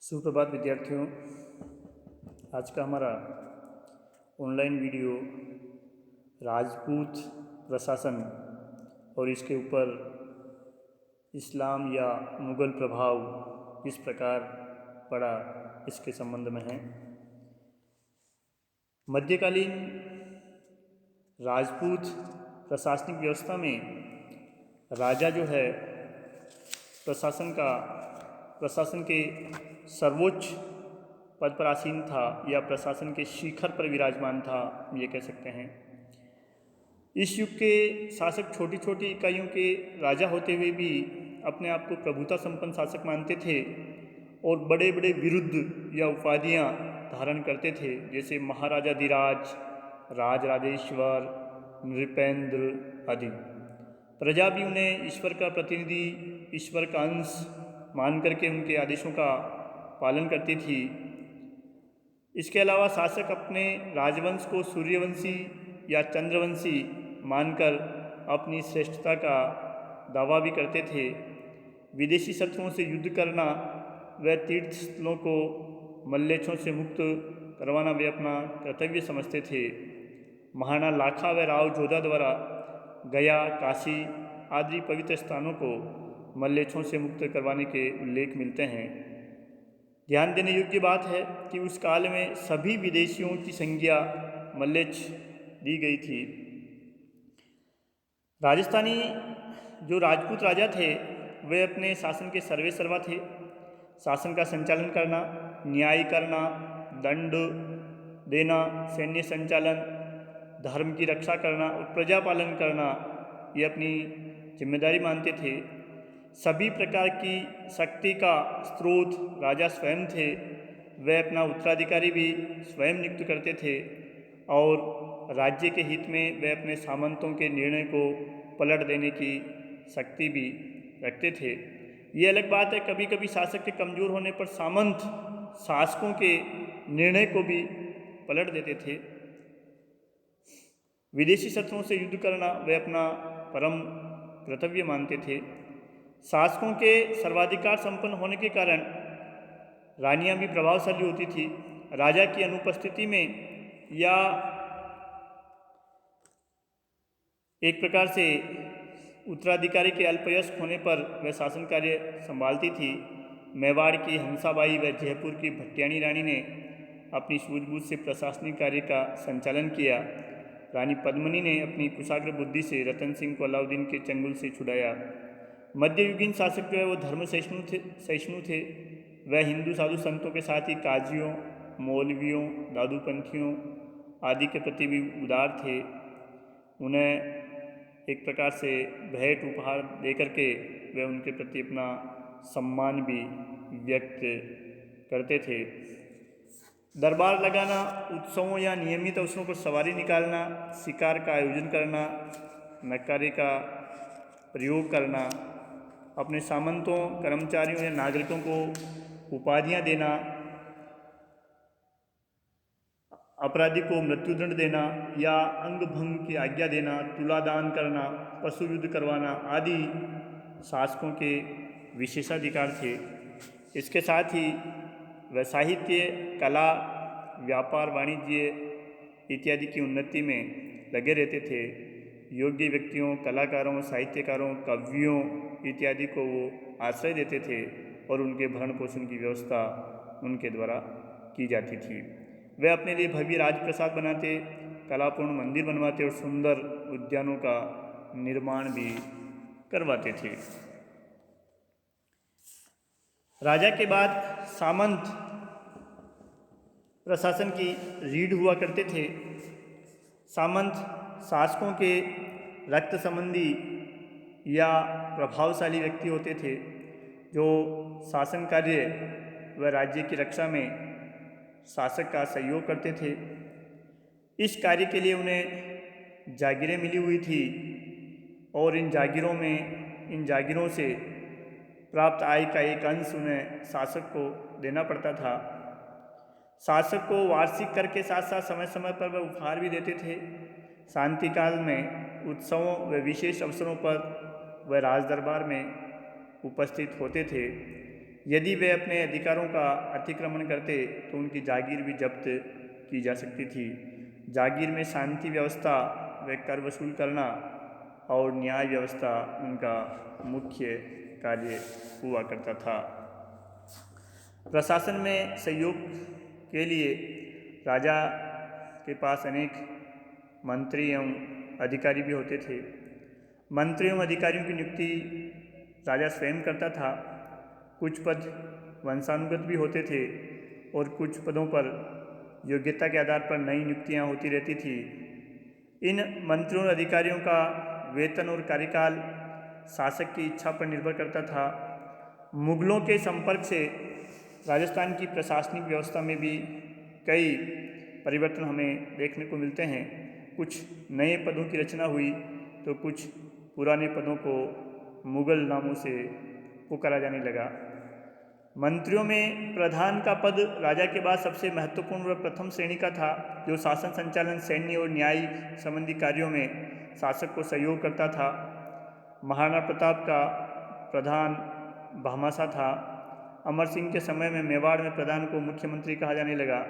सुप्रभात विद्यार्थियों। आज का हमारा ऑनलाइन वीडियो राजपूत प्रशासन और इसके ऊपर इस्लाम या मुग़ल प्रभाव किस प्रकार पड़ा इसके संबंध में है। मध्यकालीन राजपूत प्रशासनिक व्यवस्था में राजा जो है प्रशासन के सर्वोच्च पद पर आसीन था या प्रशासन के शिखर पर विराजमान था, ये कह सकते हैं। इस युग के शासक छोटी छोटी इकाइयों के राजा होते हुए भी अपने आप को प्रभुता संपन्न शासक मानते थे और बड़े बड़े विरुद्ध या उपाधियां धारण करते थे, जैसे महाराजाधिराज, राजराजेश्वर, नृपेंद्र आदि। प्रजा भी उन्हें ईश्वर का प्रतिनिधि, ईश्वर का अंश मान करके उनके आदेशों का पालन करती थी। इसके अलावा शासक अपने राजवंश को सूर्यवंशी या चंद्रवंशी मानकर अपनी श्रेष्ठता का दावा भी करते थे। विदेशी शत्रुओं से युद्ध करना व तीर्थ स्थलों को मल्लेच्छों से मुक्त करवाना वे अपना कर्तव्य समझते थे। महाराणा लाखा व राव जोधा द्वारा गया, काशी आदि पवित्र स्थानों को मल्लेच्छों से मुक्त करवाने के उल्लेख मिलते हैं। ध्यान देने योग्य बात है कि उस काल में सभी विदेशियों की संज्ञा मल्लेच्छ दी गई थी। राजस्थानी जो राजपूत राजा थे वे अपने शासन के सर्वेसर्वा थे। शासन का संचालन करना, न्याय करना, दंड देना, सैन्य संचालन, धर्म की रक्षा करना और प्रजा पालन करना ये अपनी जिम्मेदारी मानते थे। सभी प्रकार की शक्ति का स्रोत राजा स्वयं थे। वे अपना उत्तराधिकारी भी स्वयं नियुक्त करते थे और राज्य के हित में वे अपने सामंतों के निर्णय को पलट देने की शक्ति भी रखते थे। ये अलग बात है, कभी कभी शासक के कमज़ोर होने पर सामंत शासकों के निर्णय को भी पलट देते थे। विदेशी शत्रुओं से युद्ध करना वे अपना परम कर्तव्य मानते थे। शासकों के सर्वाधिकार संपन्न होने के कारण रानियां भी प्रभावशाली होती थी। राजा की अनुपस्थिति में या एक प्रकार से उत्तराधिकारी के अल्पवयस्क होने पर वह शासन कार्य संभालती थी। मेवाड़ की हंसाबाई व जयपुर की भट्टियाणी रानी ने अपनी सूझबूझ से प्रशासनिक कार्य का संचालन किया। रानी पद्मिनी ने अपनी कुशाग्र बुद्धि से रतन सिंह को अलाउद्दीन के चंगुल से छुड़ाया। मध्ययुगीन शासक जो है वो धर्म सहिष्णु थे। वह हिंदू साधु संतों के साथ ही काजियों, मौलवियों, दादूपंथियों आदि के प्रति भी उदार थे। उन्हें एक प्रकार से भेंट उपहार देकर के वे उनके प्रति अपना सम्मान भी व्यक्त करते थे। दरबार लगाना, उत्सवों या नियमित अवसरों पर सवारी निकालना, शिकार का आयोजन करना, नक्कारे का प्रयोग करना, अपने सामंतों, कर्मचारियों या नागरिकों को उपाधियां देना, अपराधी को मृत्युदंड देना या अंग भंग की आज्ञा देना, तुलादान करना, पशु युद्ध करवाना आदि शासकों के विशेषाधिकार थे। इसके साथ ही वह साहित्य, कला, व्यापार, वाणिज्य इत्यादि की उन्नति में लगे रहते थे। योग्य व्यक्तियों, कलाकारों, साहित्यकारों, कवियों इत्यादि को वो आश्रय देते थे और उनके भरण पोषण की व्यवस्था उनके द्वारा की जाती थी। वे अपने लिए भव्य राजप्रसाद बनाते, कलापूर्ण मंदिर बनवाते और सुंदर उद्यानों का निर्माण भी करवाते थे। राजा के बाद सामंत प्रशासन की रीढ़ हुआ करते थे। सामंत शासकों के रक्त संबंधी या प्रभावशाली व्यक्ति होते थे जो शासन कार्य व राज्य की रक्षा में शासक का सहयोग करते थे। इस कार्य के लिए उन्हें जागीरें मिली हुई थी और इन जागीरों से प्राप्त आय का एक अंश उन्हें शासक को देना पड़ता था। शासक को वार्षिक कर के साथ साथ समय समय पर वह उपहार भी देते थे। शांति काल में उत्सवों व विशेष अवसरों पर वह राजदरबार में उपस्थित होते थे। यदि वे अपने अधिकारों का अतिक्रमण करते तो उनकी जागीर भी जब्त की जा सकती थी। जागीर में शांति व्यवस्था व कर वसूल करना और न्याय व्यवस्था उनका मुख्य कार्य हुआ करता था। प्रशासन में सहयोग के लिए राजा के पास अनेक मंत्री एवं अधिकारी भी होते थे। मंत्री एवं अधिकारियों की नियुक्ति राजा स्वयं करता था। कुछ पद वंशानुगत भी होते थे और कुछ पदों पर योग्यता के आधार पर नई नियुक्तियां होती रहती थी। इन मंत्रियों और अधिकारियों का वेतन और कार्यकाल शासक की इच्छा पर निर्भर करता था। मुगलों के संपर्क से राजस्थान की प्रशासनिक व्यवस्था में भी कई परिवर्तन हमें देखने को मिलते हैं। कुछ नए पदों की रचना हुई तो कुछ पुराने पदों को मुगल नामों से पुकारा जाने लगा। मंत्रियों में प्रधान का पद राजा के बाद सबसे महत्वपूर्ण व प्रथम श्रेणी का था, जो शासन संचालन, सैन्य और न्याय संबंधी कार्यों में शासक को सहयोग करता था। महाराणा प्रताप का प्रधान भामाशाह था। अमर सिंह के समय में मेवाड़ में प्रधान को मुख्यमंत्री कहा जाने लगा।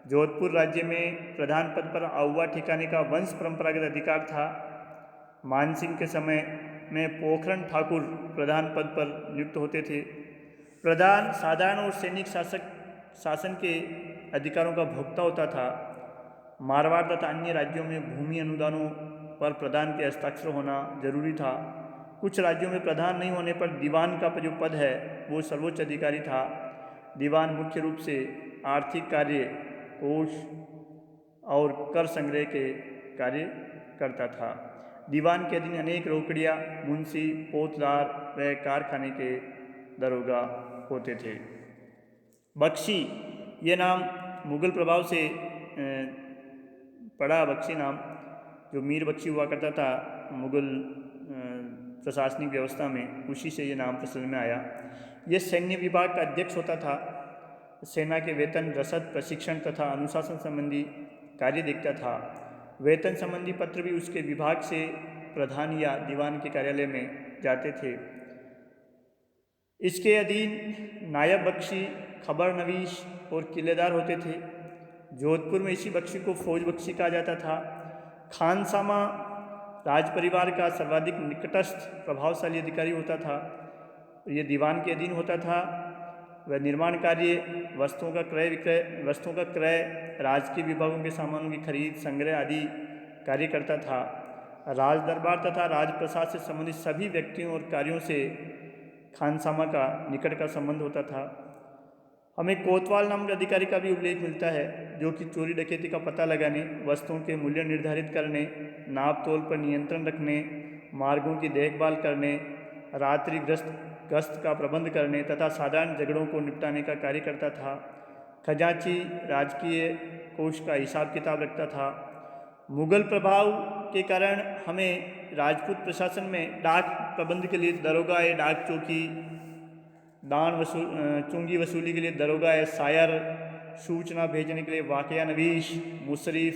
जोधपुर राज्य में प्रधान पद पर आउवा ठिकाने का वंश परंपरागत अधिकार था। मान सिंह के समय में पोखरण ठाकुर प्रधान पद पर नियुक्त होते थे। प्रधान साधारण और सैनिक शासन के अधिकारों का भोक्ता होता था। मारवाड़ तथा अन्य राज्यों में भूमि अनुदानों पर प्रधान के हस्ताक्षर होना जरूरी था। कुछ राज्यों में प्रधान नहीं होने पर दीवान का जो पद है वो सर्वोच्च अधिकारी था। दीवान मुख्य रूप से आर्थिक कार्य, कोष और कर संग्रह के कार्य करता था। दीवान के अधीन अनेक रोकड़ियाँ, मुंशी, पोतदार व कारखाने के दरोगा होते थे। बख्शी, ये नाम मुगल प्रभाव से पड़ा। बख्शी नाम जो मीर बख्शी हुआ करता था मुगल प्रशासनिक व्यवस्था में, उसी से ये नाम प्रचलन में आया। ये सैन्य विभाग का अध्यक्ष होता था। सेना के वेतन, रसद, प्रशिक्षण तथा अनुशासन संबंधी कार्य देखता था। वेतन संबंधी पत्र भी उसके विभाग से प्रधान या दीवान के कार्यालय में जाते थे। इसके अधीन नायब बख्शी, खबर नवीश और किलेदार होते थे। जोधपुर में इसी बख्शी को फौज बख्शी कहा जाता था। खानसामा राज परिवार का सर्वाधिक निकटस्थ प्रभावशाली अधिकारी होता था। ये दीवान के अधीन होता था। वह निर्माण कार्य, वस्तुओं का क्रय, राजकीय विभागों के सामानों की खरीद, संग्रह आदि कार्य करता था। राज दरबार तथा राजप्रसाद से संबंधित सभी व्यक्तियों और कार्यों से खानसामा का निकट का संबंध होता था। हमें कोतवाल नामक अधिकारी का भी उल्लेख मिलता है, जो कि चोरी डकैती का पता लगाने, वस्तुओं के मूल्य निर्धारित करने, नाप तोल पर नियंत्रण रखने, मार्गों की देखभाल करने, रात्रि गश्त का प्रबंध करने तथा साधारण झगड़ों को निपटाने का कार्य करता था। खजांची राजकीय कोष का हिसाब किताब रखता था। मुगल प्रभाव के कारण हमें राजपूत प्रशासन में डाक प्रबंध के लिए दरोगा है, डाक चौकी, चुंगी वसूली के लिए दरोगा है, शायर, सूचना भेजने के लिए वाकया नवीश, मुशरिफ,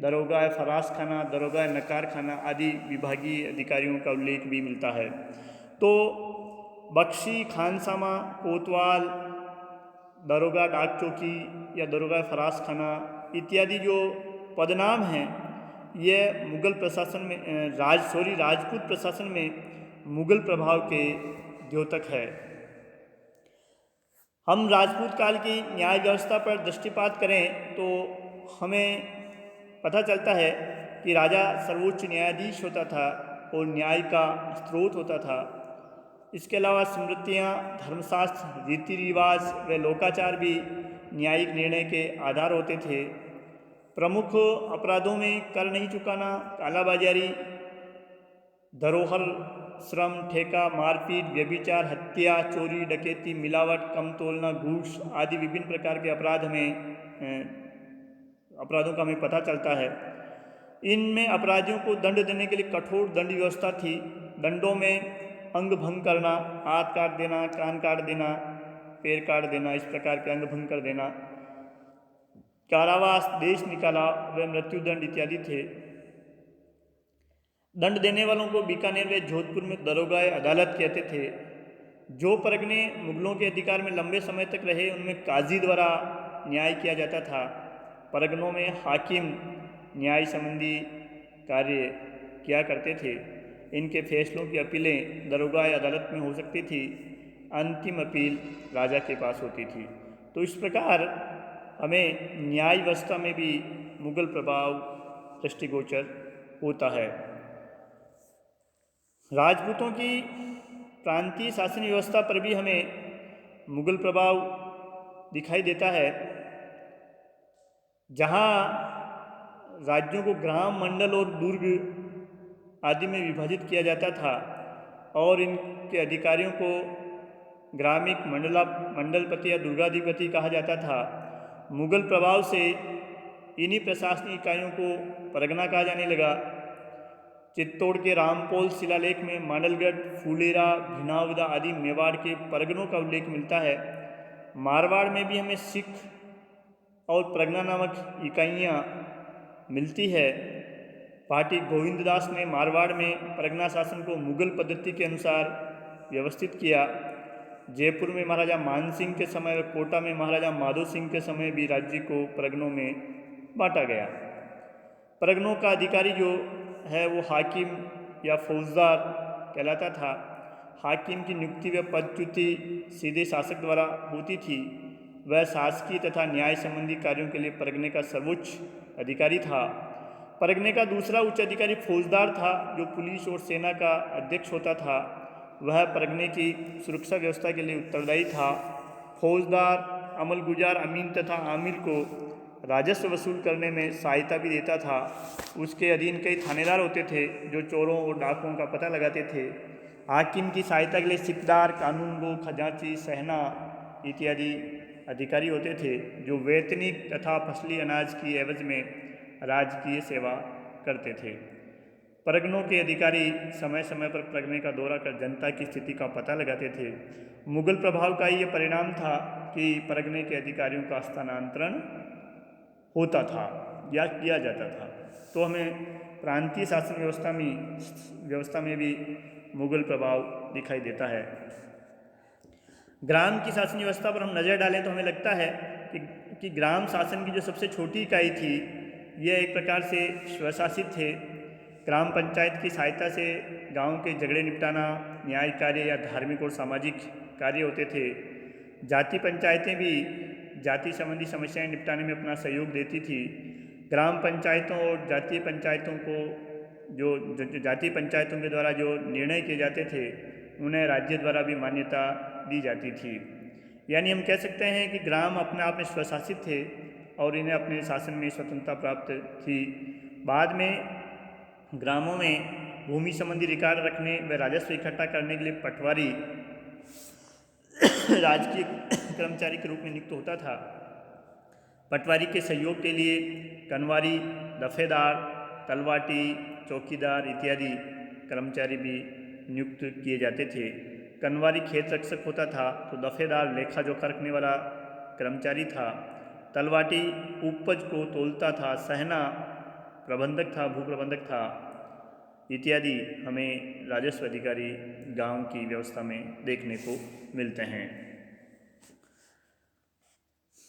दरोगा है, फरास खाना, दरोगा है, नकार खाना आदि विभागीय अधिकारियों का उल्लेख भी मिलता है। तो बख्शी, खानसामा, कोतवाल, दरोगा डाक चौकी या दरोगा फरास खाना इत्यादि जो पदनाम हैं, ये मुगल प्रशासन में राजपूत प्रशासन में मुगल प्रभाव के द्योतक है। हम राजपूत काल की न्याय व्यवस्था पर दृष्टिपात करें तो हमें पता चलता है कि राजा सर्वोच्च न्यायाधीश होता था और न्याय का स्रोत होता था। इसके अलावा स्मृतियाँ, धर्मशास्त्र, रीति रिवाज व लोकाचार भी न्यायिक निर्णय के आधार होते थे। प्रमुख अपराधों में कर नहीं चुकाना, कालाबाजारी, धरोहर श्रम, ठेका, मारपीट, व्यभिचार, हत्या, चोरी, डकैती, मिलावट, कम तोलना, घूस आदि विभिन्न प्रकार के अपराधों का हमें पता चलता है। इनमें अपराधियों को दंड देने के लिए कठोर दंड व्यवस्था थी। दंडों में अंग भंग करना, हाथ काट देना, कान काट देना, पैर काट देना, इस प्रकार के अंग भंग कर देना, कारावास, देश निकाला व मृत्युदंड इत्यादि थे। दंड देने वालों को बीकानेर व जोधपुर में दरोगाए अदालत कहते थे। जो परगने मुगलों के अधिकार में लंबे समय तक रहे उनमें काजी द्वारा न्याय किया जाता था। परगनों में हाकिम न्याय संबंधी कार्य किया करते थे। इनके फैसलों की अपीलें दरोगा या अदालत में हो सकती थी। अंतिम अपील राजा के पास होती थी। तो इस प्रकार हमें न्याय व्यवस्था में भी मुगल प्रभाव दृष्टिगोचर होता है। राजपूतों की प्रांतीय शासन व्यवस्था पर भी हमें मुगल प्रभाव दिखाई देता है, जहाँ राज्यों को ग्राम, मंडल और दुर्ग आदि में विभाजित किया जाता था और इनके अधिकारियों को ग्रामिक, मंडलपति या दुर्गाधिपति कहा जाता था। मुगल प्रभाव से इन्हीं प्रशासनिक इकाइयों को परगना कहा जाने लगा। चित्तौड़ के रामपोल शिलालेख में मांडलगढ़, फुलेरा, भिनावदा आदि मेवाड़ के परगनों का उल्लेख मिलता है। मारवाड़ में भी हमें सिख और परगना नामक इकाइयाँ मिलती है। पाटी गोविंददास ने मारवाड़ में परगना शासन को मुगल पद्धति के अनुसार व्यवस्थित किया। जयपुर में महाराजा मानसिंह के समय व कोटा में महाराजा माधो सिंह के समय भी राज्य को परगनों में बांटा गया। परगनों का अधिकारी जो है वो हाकिम या फौजदार कहलाता था। हाकिम की नियुक्ति व पदच्युति सीधे शासक द्वारा होती थी। वह शासकीय तथा न्याय संबंधी कार्यों के लिए परगने का सर्वोच्च अधिकारी था। परगने का दूसरा उच्च अधिकारी फौजदार था, जो पुलिस और सेना का अध्यक्ष होता था। वह परगने की सुरक्षा व्यवस्था के लिए उत्तरदायी था। फौजदार अमलगुजार, अमीन तथा आमिर को राजस्व वसूल करने में सहायता भी देता था। उसके अधीन कई थानेदार होते थे जो चोरों और डाकुओं का पता लगाते थे। हाकिम की सहायता के लिए सिकदार, कानूनगो, खजांची, सहना इत्यादि अधिकारी होते थे, जो वैतनिक तथा फसली अनाज की एवज में राजकीय सेवा करते थे। परगनों के अधिकारी समय समय पर परगने का दौरा कर जनता की स्थिति का पता लगाते थे। मुगल प्रभाव का ये परिणाम था कि परगने के अधिकारियों का स्थानांतरण होता था या किया जाता था। तो हमें प्रांतीय शासन व्यवस्था में भी मुगल प्रभाव दिखाई देता है। ग्राम की शासन व्यवस्था पर हम नज़र डालें तो हमें लगता है कि ग्राम शासन की जो सबसे छोटी इकाई थी, यह एक प्रकार से स्वशासित थे। ग्राम पंचायत की सहायता से गांव के झगड़े निपटाना, न्याय कार्य या धार्मिक और सामाजिक कार्य होते थे। जाति पंचायतें भी जाति संबंधी समस्याएं निपटाने में अपना सहयोग देती थी। ग्राम पंचायतों और जातीय पंचायतों को जो जातीय पंचायतों के द्वारा जो निर्णय किए जाते थे, उन्हें राज्य द्वारा भी मान्यता दी जाती थी। यानी हम कह सकते हैं कि ग्राम अपने आप में स्वशासित थे और इन्हें अपने शासन में स्वतंत्रता प्राप्त थी। बाद में ग्रामों में भूमि संबंधी रिकॉर्ड रखने व राजस्व इकट्ठा करने के लिए पटवारी राजकीय कर्मचारी के रूप में नियुक्त होता था। पटवारी के सहयोग के लिए कनवारी, दफेदार, तलवाटी, चौकीदार इत्यादि कर्मचारी भी नियुक्त किए जाते थे। कनवारी खेत रक्षक होता था, तो दफेदार लेखा जोखा रखने वाला कर्मचारी था। तलवाटी उपज को तोलता था। सहना प्रबंधक था, भूप्रबंधक था इत्यादि हमें राजस्व अधिकारी गांव की व्यवस्था में देखने को मिलते हैं।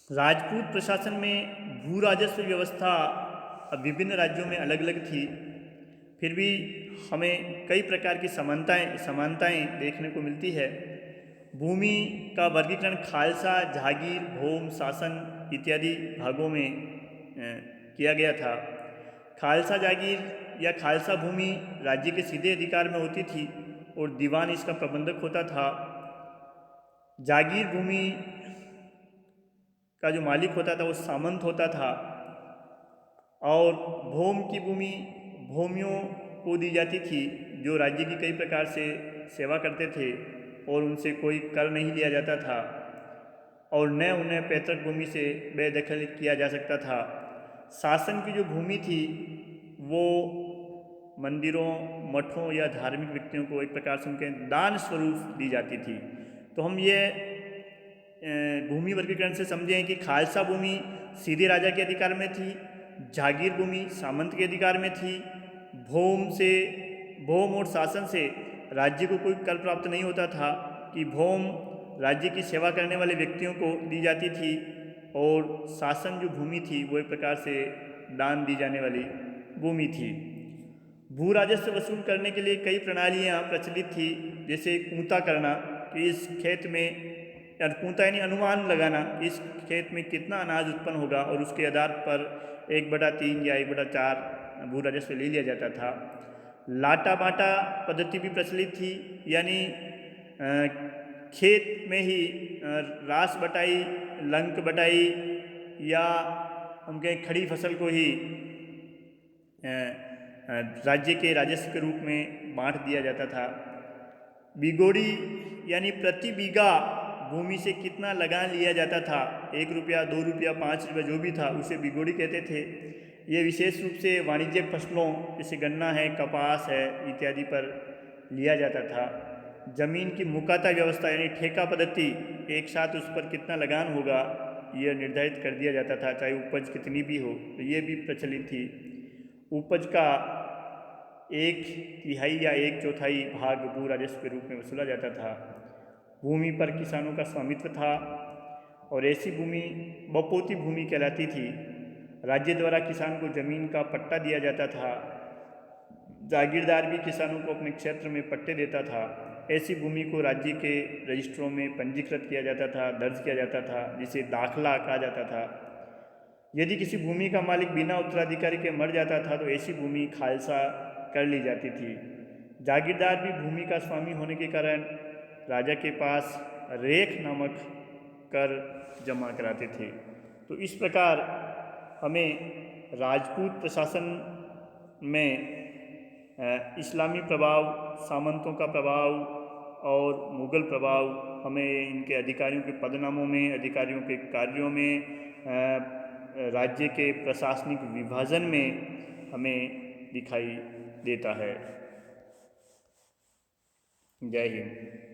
राजपूत प्रशासन में भू राजस्व व्यवस्था विभिन्न राज्यों में अलग अलग थी, फिर भी हमें कई प्रकार की समानताएं देखने को मिलती है। भूमि का वर्गीकरण खालसा, जागीर, भौम, शासन इत्यादि भागों में किया गया था। खालसा जागीर या खालसा भूमि राज्य के सीधे अधिकार में होती थी और दीवान इसका प्रबंधक होता था। जागीर भूमि का जो मालिक होता था वो सामंत होता था और भौम की भूमि भौमियों को दी जाती थी, जो राज्य की कई प्रकार से सेवा करते थे और उनसे कोई कर नहीं लिया जाता था और न उन्हें पैतृक भूमि से बेदखल किया जा सकता था। शासन की जो भूमि थी वो मंदिरों, मठों या धार्मिक व्यक्तियों को एक प्रकार से उनके दान स्वरूप दी जाती थी। तो हम ये भूमि वर्गीकरण से समझें कि खालसा भूमि सीधे राजा के अधिकार में थी, जागीर भूमि सामंत के अधिकार में थी, भौम और शासन से राज्य को कोई कर प्राप्त नहीं होता था की भूम राज्य की सेवा करने वाले व्यक्तियों को दी जाती थी और शासन जो भूमि थी वो एक प्रकार से दान दी जाने वाली भूमि थी। भू राजस्व वसूल करने के लिए कई प्रणालियाँ प्रचलित थी, जैसे कूंता करना कि इस खेत में, या कूंता यानी अनुमान लगाना इस खेत में कितना अनाज उत्पन्न होगा और उसके आधार पर 1/3 या 1/4 भू राजस्व ले लिया जाता था। लाटा बाटा पद्धति भी प्रचलित थी, यानी खेत में ही रास बटाई, लंक बटाई या उनके खड़ी फसल को ही राज्य के राजस्व के रूप में बांट दिया जाता था। बिगोड़ी यानी प्रति बीघा भूमि से कितना लगान लिया जाता था, 1 रुपया, 2 रुपया, 5 रुपया जो भी था उसे बिगोड़ी कहते थे। ये विशेष रूप से वाणिज्यिक फसलों जैसे गन्ना है, कपास है इत्यादि पर लिया जाता था। जमीन की मुकाता व्यवस्था यानी ठेका पद्धति, एक साथ उस पर कितना लगान होगा यह निर्धारित कर दिया जाता था, चाहे उपज कितनी भी हो, तो ये भी प्रचलित थी। उपज का 1/3 या 1/4 भाग भू राजस्व के रूप में वसूला जाता था। भूमि पर किसानों का स्वामित्व था और ऐसी भूमि बपोती भूमि कहलाती थी। राज्य द्वारा किसान को जमीन का पट्टा दिया जाता था। जागीरदार भी किसानों को अपने क्षेत्र में पट्टे देता था। ऐसी भूमि को राज्य के रजिस्ट्रों में पंजीकृत किया जाता था, दर्ज किया जाता था, जिसे दाखला कहा जाता था। यदि किसी भूमि का मालिक बिना उत्तराधिकारी के मर जाता था तो ऐसी भूमि खालसा कर ली जाती थी। जागीरदार भी भूमि का स्वामी होने के कारण राजा के पास रेख नामक कर जमा कराते थे। तो इस प्रकार हमें राजपूत प्रशासन में इस्लामी प्रभाव, सामंतों का प्रभाव और मुग़ल प्रभाव हमें इनके अधिकारियों के पदनामों में, अधिकारियों के कार्यों में, राज्य के प्रशासनिक विभाजन में हमें दिखाई देता है। जय हिंद।